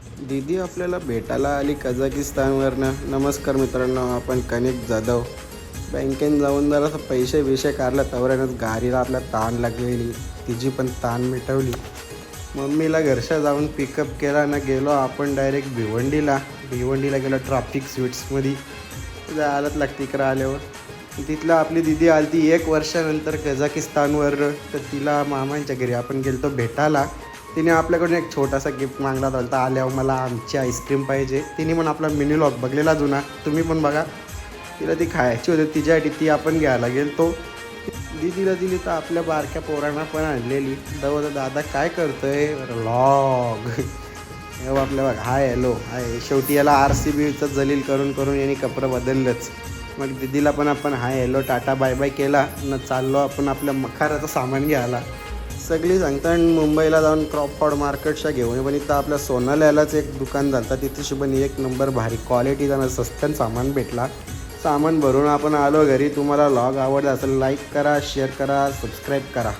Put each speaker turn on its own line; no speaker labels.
दीदी आपल्याला भेटायला आली कझाकिस्तानवरनं. नमस्कार मित्रांनो, आपण कनिक जाधव. बँकेत जाऊन जरासं पैसे काढलं तवऱ्यानंच गाडीला आपल्या ताण लागलेली, तिची पण ताण मिटवली. मम्मीला घरच्या जाऊन पिकअप केला ना, गेलो आपण डायरेक्ट भिवंडीला गेलो. ट्रॅफिक स्वीट्समध्ये जायलाच लागते इकडं आल्यावर. तिथलं आपली दीदी आली ती 1 वर्षानंतर कझाकिस्तानवर. तर तिला मामांच्या घरी आपण गेलो भेटायला. तिने आपल्याकडून एक छोटासा गिफ्ट मागला होता. आल्यावर मला आमची आईस्क्रीम पाहिजे. तिने पण आपला मिनी लॉक बघलेला जुना, तुम्ही पण बघा. तिला ती खायची होती, तिच्यासाठी ती आपण घ्यायला गेलो. दीदीला दिली तर आपल्या बारक्या पोरांना पण आणलेली. दादा काय करतोय, लॉग हे आपल्या बघा. Hi hello hi. शेवटी याला RCBचं जलील करून करून याने कपडं बदललंच. मग दीदीला पण आपण hi hello tata bye bye केला न चाललो आपण आपल्या मखाराचं सामान घ्यायला. सगळी सांगतात मुंबईला जाऊन क्रॉफर्ड मार्केटच्या घेऊन, पण इथं आपल्या सोनाल्यालाच एक दुकान झालं. तिथे पण 1 नंबर भारी क्वालिटीचा स्वस्त सामान भेटला. सामान भरून आपण आलो घरी. तुम्हाला व्लॉग आवडला असेल लाईक करा, शेअर करा, सबस्क्राईब करा.